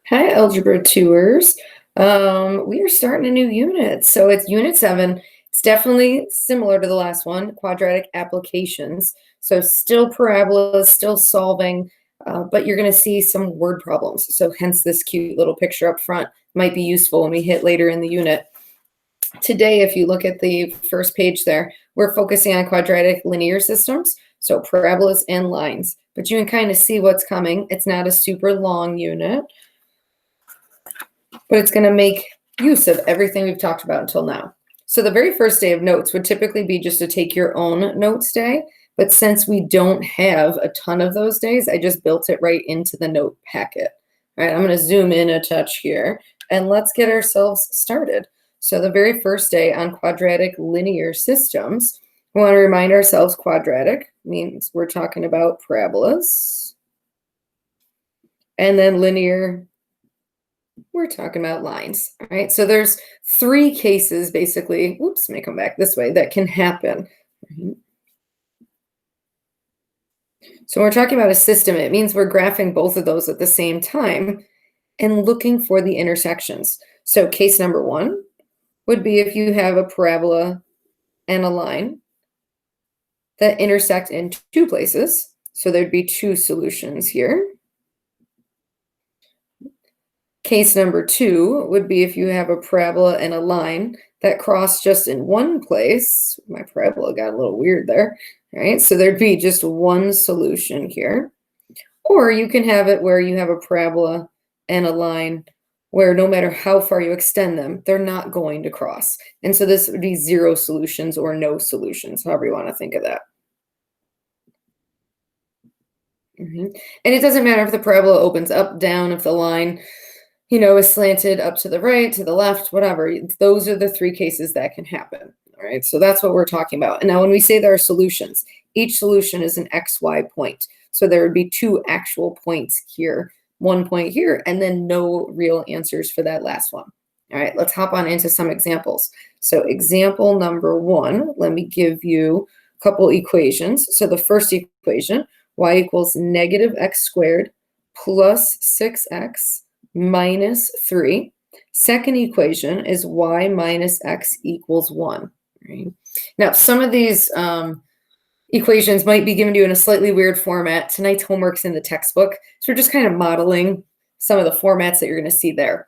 Hi, Algebra Tours. We are starting a new unit. So it's Unit 7. It's definitely similar to the last one, quadratic applications. So still parabolas, still solving, but you're going to see some word problems. So hence this cute little picture up front might be useful when we hit later in the unit. Today, if you look at the first page there, we're focusing on quadratic linear systems, so parabolas and lines. But you can kind of see what's coming. It's not a super long unit, but it's going to make use of everything we've talked about until now. So the very first day of notes would typically be just to take your own notes day. But since we don't have a ton of those days, I just built it right into the note packet. All right, I'm going to zoom in a touch here and let's get ourselves started. So the very first day on quadratic linear systems, we want to remind ourselves quadratic means we're talking about parabolas. And then linear, we're talking about lines. All right, so there's three cases basically, oops, let me come back this way, that can happen. So when we're talking about a system, it means we're graphing both of those at the same time and looking for the intersections. So case number one would be if you have a parabola and a line that intersect in two places. So there'd be two solutions here. Case number two would be if you have a parabola and a line that cross just in one place. My parabola got a little weird there. All right, so there'd be just one solution here. Or you can have it where you have a parabola and a line where no matter how far you extend them, they're not going to cross. And so this would be zero solutions or no solutions, however you want to think of that. And it doesn't matter if the parabola opens up, down, if the line is slanted up to the right, to the left, whatever. Those are the three cases that can happen. All right, so that's what we're talking about. And now when we say there are solutions, each solution is an XY point. So there would be two actual points here, one point here, and then no real answers for that last one. All right, let's hop on into some examples. So example number one, let me give you a couple equations. So the first equation, y equals negative x squared plus 6x minus 3. Second equation is y minus x equals 1. Right? Now, some of these equations might be given to you in a slightly weird format. Tonight's homework's in the textbook. So we're just kind of modeling some of the formats that you're going to see there.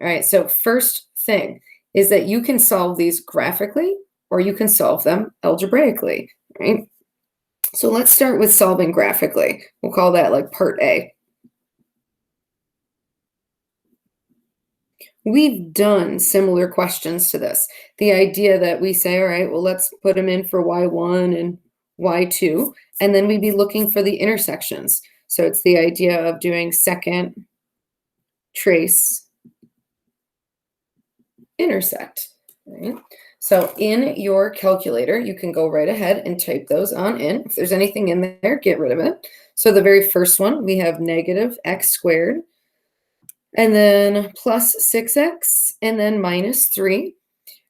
All right, so first thing is that you can solve these graphically or you can solve them algebraically. Right? So let's start with solving graphically. We'll call that like part A. We've done similar questions to this. The idea that we say, all right, well, let's put them in for y1 and y2, and then we'd be looking for the intersections. So it's the idea of doing second, trace, intersect. Right? So in your calculator, you can go right ahead and type those on in. If there's anything in there, get rid of it. So the very first one, we have negative x squared, and then plus 6x, and then minus 3.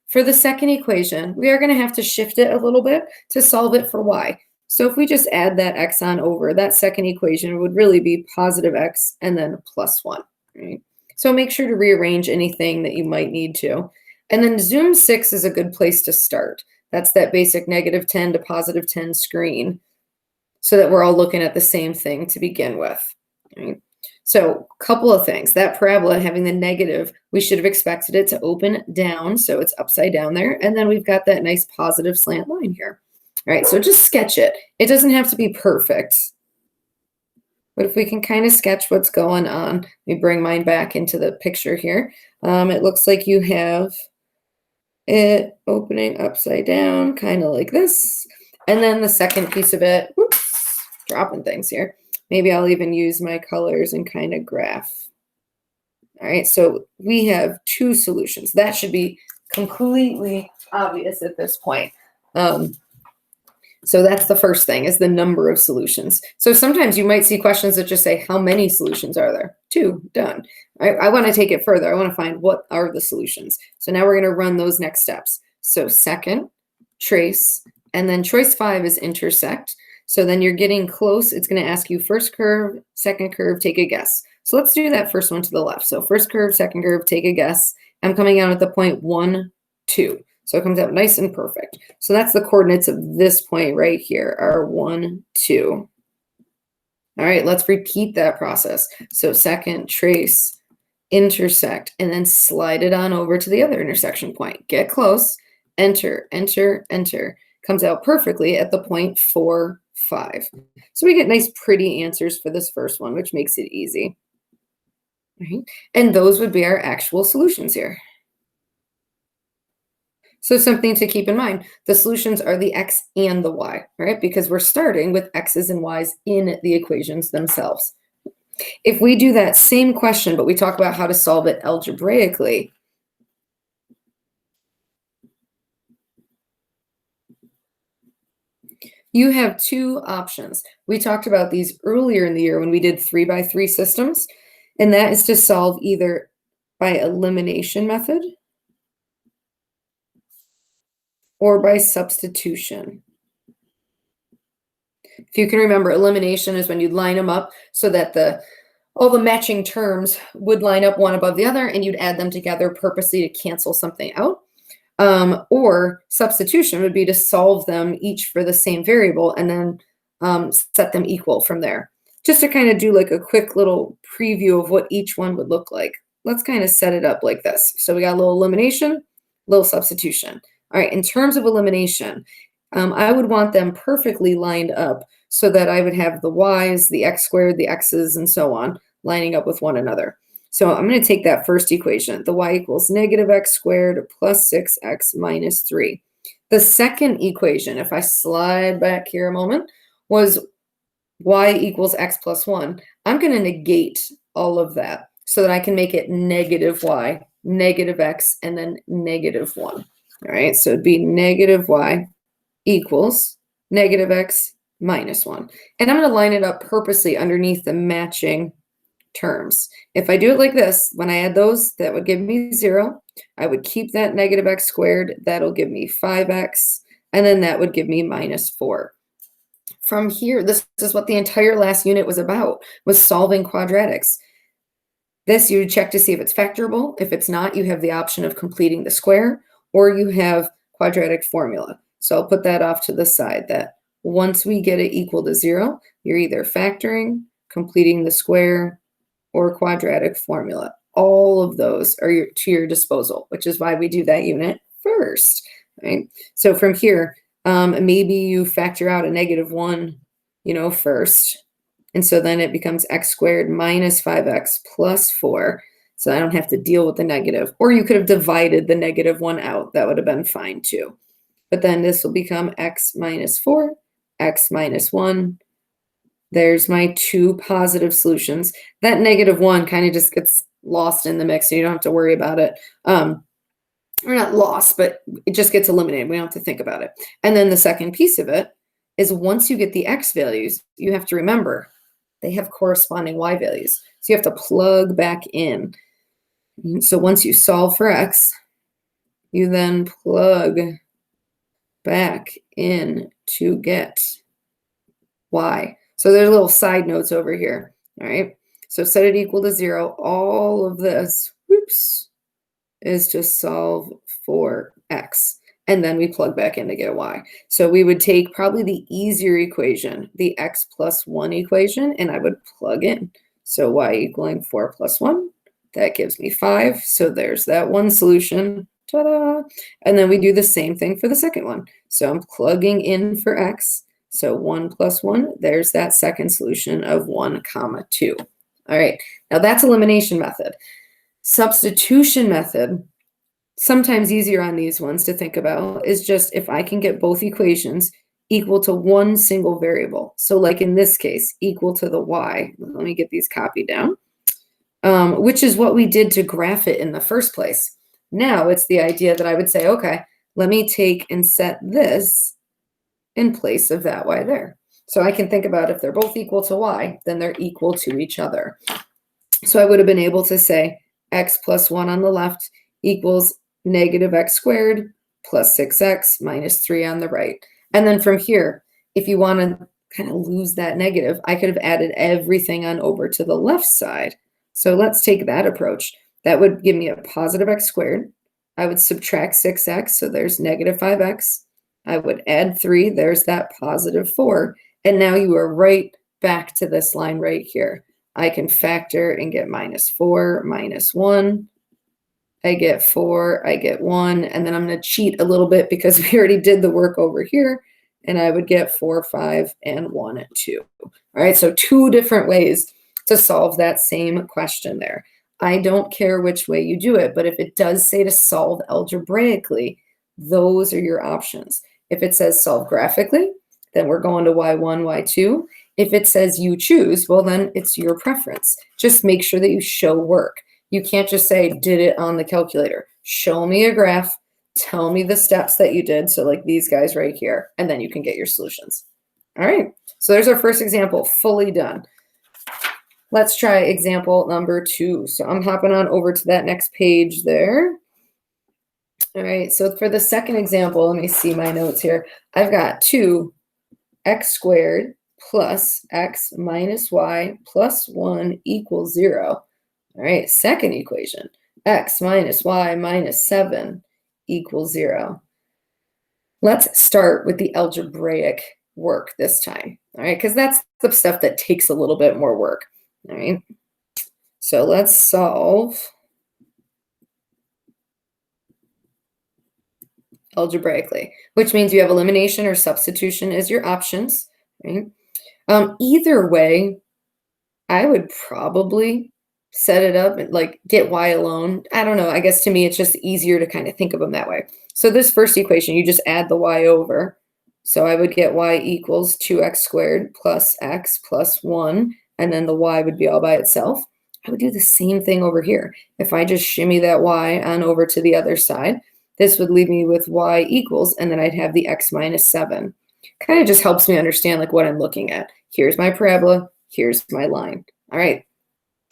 For the second equation, we are going to have to shift it a little bit to solve it for y. So if we just add that x on over, that second equation would really be positive x and then plus 1. Right? So make sure to rearrange anything that you might need to. And then zoom 6 is a good place to start. That's that basic negative 10 to positive 10 screen so that we're all looking at the same thing to begin with. Right? So a couple of things. That parabola having the negative, we should have expected it to open down, so it's upside down there. And then we've got that nice positive slant line here. All right, so just sketch it. It doesn't have to be perfect. But if we can kind of sketch what's going on, let me bring mine back into the picture here. It looks like you have it opening upside down, kind of like this. And then the second piece of it, whoops, dropping things here. Maybe I'll even use my colors and kind of graph. All right, so we have two solutions. That should be completely obvious at this point. So that's the first thing, is the number of solutions. So sometimes you might see questions that just say, how many solutions are there? 2, done. I want to take it further. I want to find what are the solutions. So now we're going to run those next steps. So second, trace, and then choice 5 is intersect. So then you're getting close. It's going to ask you first curve, second curve, take a guess. So let's do that first one to the left. So first curve, second curve, take a guess. I'm coming out at the point 1, 2. So it comes out nice and perfect. So that's the coordinates of this point right here are 1, 2. All right, let's repeat that process. So second, trace, intersect, and then slide it on over to the other intersection point. Get close, enter, enter, enter. Comes out perfectly at the point 4, 5. So we get nice, pretty answers for this first one, which makes it easy. Right? And those would be our actual solutions here. So something to keep in mind, the solutions are the x and the y, right? Because we're starting with x's and y's in the equations themselves. If we do that same question, but we talk about how to solve it algebraically, you have two options. We talked about these earlier in the year when we did 3x3 systems, and that is to solve either by elimination method or by substitution. If you can remember, elimination is when you line them up so that all the matching terms would line up one above the other, and you'd add them together purposely to cancel something out. Or substitution would be to solve them each for the same variable and then set them equal from there. Just to kind of do like a quick little preview of what each one would look like. Let's kind of set it up like this. So we got a little elimination, little substitution. All right, in terms of elimination, I would want them perfectly lined up so that I would have the y's, the x squared, the x's, and so on lining up with one another. So I'm going to take that first equation, the y equals negative x squared plus 6x minus 3. The second equation, if I slide back here a moment, was y equals x plus 1. I'm going to negate all of that so that I can make it negative y, negative x, and then negative 1. All right, so it'd be negative y equals negative x minus 1. And I'm going to line it up purposely underneath the matching terms. If I do it like this, when I add those, that would give me 0. I would keep that negative x squared. That'll give me 5x. And then that would give me minus 4. From here, this is what the entire last unit was about, was solving quadratics. This, you check to see if it's factorable. If it's not, you have the option of completing the square, or you have quadratic formula. So I'll put that off to the side, that once we get it equal to 0, you're either factoring, completing the square, or quadratic formula. All of those are to your disposal, which is why we do that unit first. Right? So from here, maybe you factor out a negative 1, first. And so then it becomes x squared minus 5x plus 4. So I don't have to deal with the negative. Or you could have divided the negative 1 out. That would have been fine too. But then this will become x minus 4, x minus 1. There's my two positive solutions. That negative 1 kind of just gets lost in the mix, so you don't have to worry about it. Or not lost, but it just gets eliminated. We don't have to think about it. And then the second piece of it is once you get the x values, you have to remember they have corresponding y values. So you have to plug back in. So once you solve for x, you then plug back in to get y. So there's little side notes over here. All right. So set it equal to 0. All of this, is to solve for x. And then we plug back in to get y. So we would take probably the easier equation, the x plus 1 equation, and I would plug in. So y equaling 4 plus 1, that gives me 5. So there's that one solution. Ta-da! And then we do the same thing for the second one. So I'm plugging in for x. So 1 plus 1, there's that second solution of 1, 2. All right, now that's elimination method. Substitution method, sometimes easier on these ones to think about, is just if I can get both equations equal to one single variable. So like in this case, equal to the y. Let me get these copied down, which is what we did to graph it in the first place. Now it's the idea that I would say, okay, let me take and set this in place of that y there. So I can think about if they're both equal to y, then they're equal to each other. So I would have been able to say x plus 1 on the left equals negative x squared plus 6x minus 3 on the right. And then from here, if you want to kind of lose that negative. I could have added everything on over to the left side. So let's take that approach. That would give me a positive x squared. I would subtract 6x, so there's negative 5x. I would add 3, there's that positive 4. And now you are right back to this line right here. I can factor and get minus 4, minus 1. I get 4, I get 1, and then I'm going to cheat a little bit because we already did the work over here, and I would get 4, 5, and 1, and 2. All right, so 2 different ways to solve that same question there. I don't care which way you do it, but if it does say to solve algebraically, those are your options. If it says solve graphically, then we're going to y1, y2. If it says you choose, well, then it's your preference. Just make sure that you show work. You can't just say, did it on the calculator. Show me a graph. Tell me the steps that you did. So like these guys right here, and then you can get your solutions. All right. So there's our first example, fully done. Let's try example number 2. So I'm hopping on over to that next page there. All right. So for the second example, let me see my notes here. I've got 2x squared plus x minus y plus 1 equals 0. All right, second equation, x minus y minus 7 equals 0. Let's start with the algebraic work this time, all right, because that's the stuff that takes a little bit more work, all right? So let's solve algebraically, which means you have elimination or substitution as your options, right? Either way, I would probably set it up and like get y alone. I don't know. I guess to me, it's just easier to kind of think of them that way. So this first equation, you just add the y over. So I would get y equals 2x squared plus x plus 1, and then the y would be all by itself. I would do the same thing over here. If I just shimmy that y on over to the other side, this would leave me with y equals, and then I'd have the x minus 7. Kind of just helps me understand like what I'm looking at. Here's my parabola. Here's my line. All right.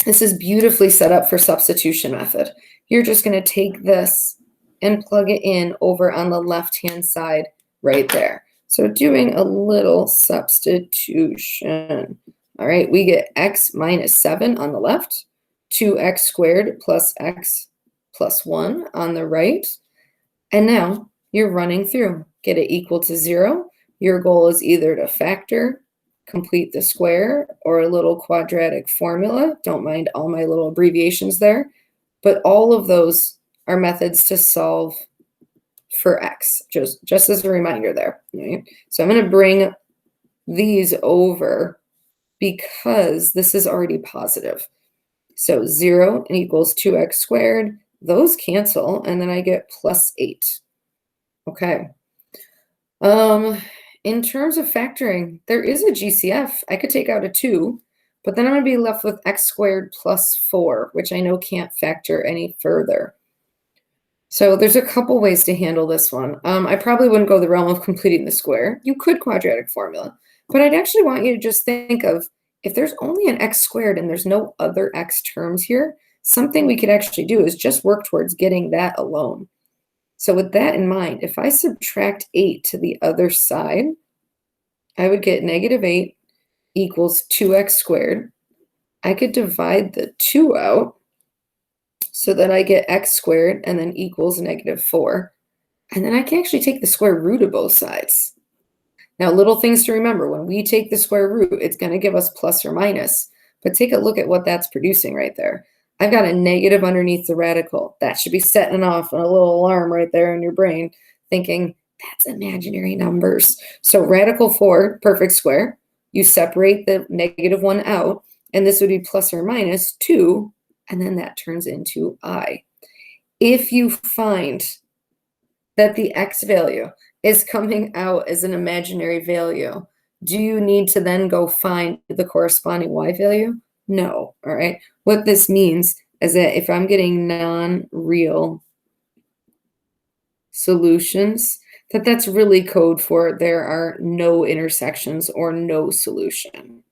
This is beautifully set up for substitution method. You're just going to take this and plug it in over on the left-hand side right there. So doing a little substitution. All right, we get x minus 7 on the left, 2x squared plus x plus 1 on the right. And now you're running through. Get it equal to 0. Your goal is either to factor, complete the square, or a little quadratic formula. Don't mind all my little abbreviations there. But all of those are methods to solve for x, just as a reminder there. Right? So I'm going to bring these over because this is already positive. So 0 equals 2x squared. Those cancel, and then I get plus 8. Okay. In terms of factoring, there is a GCF. I could take out a 2, but then I'm going to be left with x squared plus 4, which I know can't factor any further. So there's a couple ways to handle this one. I probably wouldn't go the realm of completing the square. You could quadratic formula, but I'd actually want you to just think of if there's only an x squared and there's no other x terms here, something we could actually do is just work towards getting that alone. So with that in mind, if I subtract 8 to the other side, I would get negative 8 equals 2x squared. I could divide the 2 out so that I get x squared and then equals negative 4. And then I can actually take the square root of both sides. Now, little things to remember. When we take the square root, it's going to give us plus or minus. But take a look at what that's producing right there. I've got a negative underneath the radical. That should be setting off a little alarm right there in your brain, thinking, that's imaginary numbers. So radical 4, perfect square. You separate the negative 1 out, and this would be plus or minus 2, and then that turns into I. If you find that the x value is coming out as an imaginary value, do you need to then go find the corresponding y value? No, all right? What this means is that if I'm getting non-real solutions, that's really code for there are no intersections or no solution.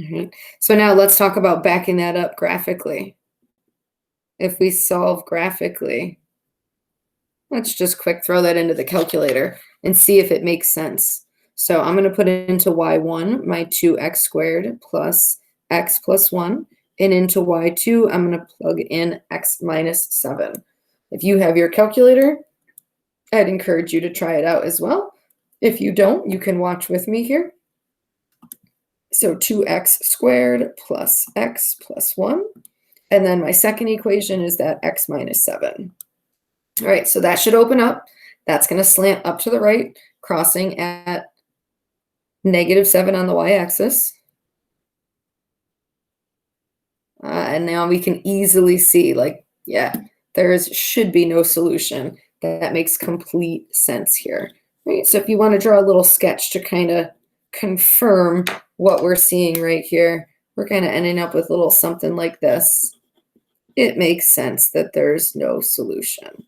All right. So now let's talk about backing that up graphically. If we solve graphically, let's just quick throw that into the calculator. and see if it makes sense. So I'm going to put into y1 my 2x squared plus x plus 1. And into y2, I'm going to plug in x minus 7. If you have your calculator, I'd encourage you to try it out as well. If you don't, you can watch with me here. So 2x squared plus x plus 1. And then my second equation is that x minus 7. All right, so that should open up. That's going to slant up to the right, crossing at -7 on the y-axis. And now we can easily see, like, yeah, should be no solution. That makes complete sense here. Right? So if you want to draw a little sketch to kind of confirm what we're seeing right here, we're kind of ending up with a little something like this. It makes sense that there's no solution.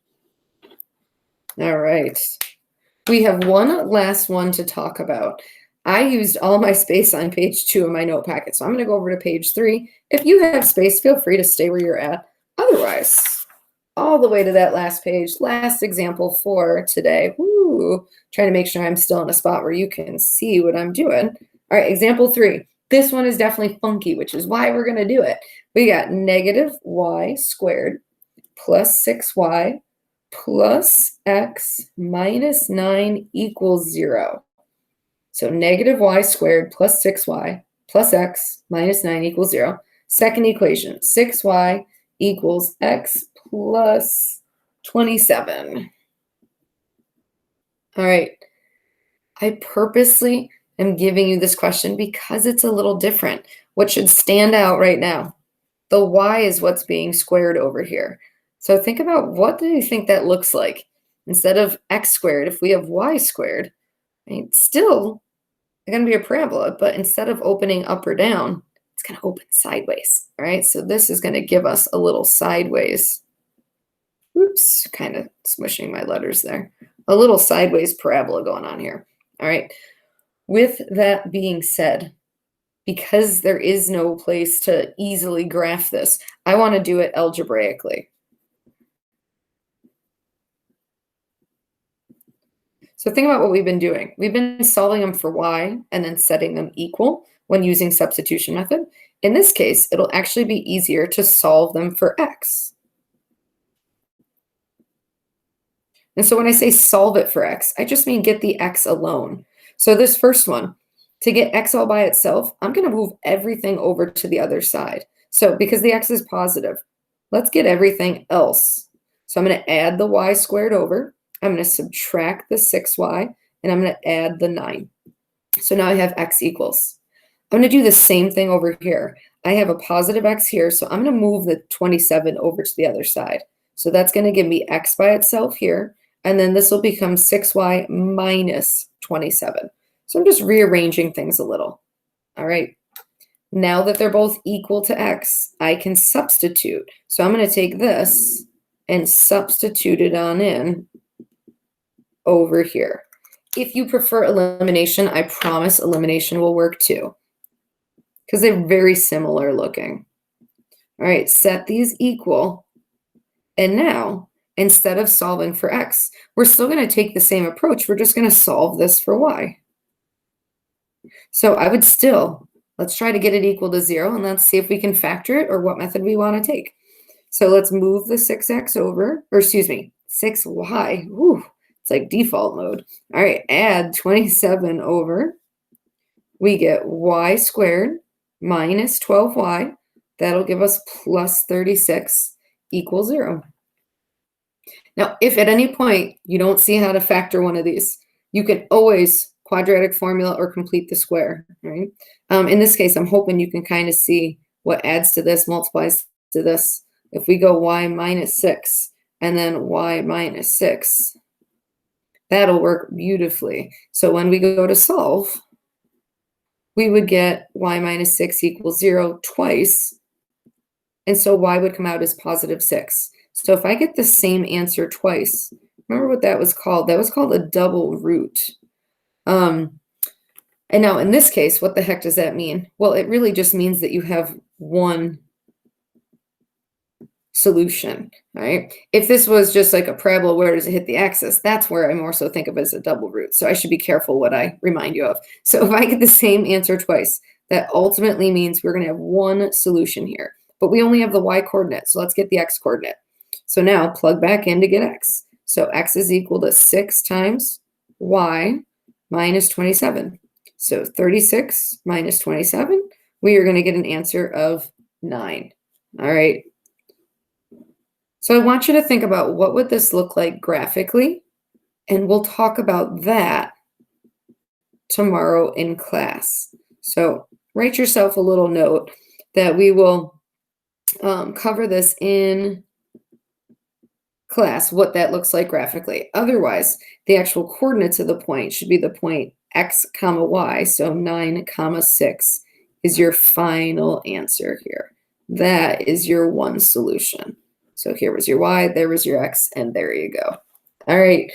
All right. We have one last one to talk about. I used all my space on page 2 of my note packet, so I'm going to go over to page 3. If you have space, feel free to stay where you're at. Otherwise, all the way to that last page, last example for today. Woo, trying to make sure I'm still in a spot where you can see what I'm doing. All right, example 3. This one is definitely funky, which is why we're going to do it. We got -y squared plus 6y plus x minus 9 equals 0. So -y squared plus 6y plus x minus 9 equals 0. Second equation, 6y equals x plus 27. All right. I purposely am giving you this question because it's a little different. What should stand out right now? The y is what's being squared over here. So think about, what do you think that looks like? Instead of x squared, if we have y squared, right, still going to be a parabola, but instead of opening up or down, it's going to open sideways. All right, so this is going to give us a little sideways. Oops, kind of smushing my letters there. A little sideways parabola going on here. All right, with that being said, because there is no place to easily graph this, I want to do it algebraically. So think about what we've been doing. We've been solving them for y and then setting them equal when using substitution method. In this case, it'll actually be easier to solve them for x. And so when I say solve it for x, I just mean get the x alone. So this first one, to get x all by itself, I'm going to move everything over to the other side. So because the x is positive, let's get everything else. So I'm going to add the y squared over. I'm going to subtract the 6y, and I'm going to add the 9. So now I have x equals. I'm going to do the same thing over here. I have a positive x here, so I'm going to move the 27 over to the other side. So that's going to give me x by itself here, and then this will become 6y minus 27. So I'm just rearranging things a little. All right. Now that they're both equal to x, I can substitute. So I'm going to take this and substitute it on in over here. If you prefer elimination, I promise elimination will work too, because they're very similar looking. All right, set these equal. And now, instead of solving for x, we're still going to take the same approach. We're just going to solve this for y. So I would still, let's try to get it equal to 0, and let's see if we can factor it or what method we want to take. So let's move the 6x over, or excuse me, 6y. Whew. It's like default mode. All right, add 27 over. We get y squared minus 12y. That'll give us plus 36 equals 0. Now, if at any point you don't see how to factor one of these, you can always quadratic formula or complete the square, right? In this case, I'm hoping you can kind of see what adds to this, multiplies to this. If we go y minus 6 and then y minus 6, that'll work beautifully. So when we go to solve, we would get y minus 6 equals 0 twice. And so y would come out as positive 6. So if I get the same answer twice, remember what that was called? That was called a double root. And now in this case, what the heck does that mean? Well, it really just means that you have one solution, right? If this was just like a parabola, where does it hit the axis? That's where I more so think of it as a double root. So I should be careful what I remind you of. So if I get the same answer twice, that ultimately means we're going to have one solution here. But we only have the y coordinate, so let's get the x coordinate. So now plug back in to get x. So x is equal to 6 times y minus 27. So 36 minus 27, we are going to get an answer of 9. All right. So I want you to think about what would this look like graphically, and we'll talk about that tomorrow in class. So write yourself a little note that we will cover this in class, what that looks like graphically. Otherwise, the actual coordinates of the point should be the point x comma y, so 9 comma 6 is your final answer here. That is your one solution. So here was your y, there was your x, and there you go. All right,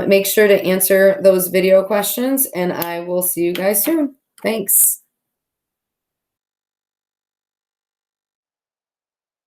make sure to answer those video questions, and I will see you guys soon. Thanks.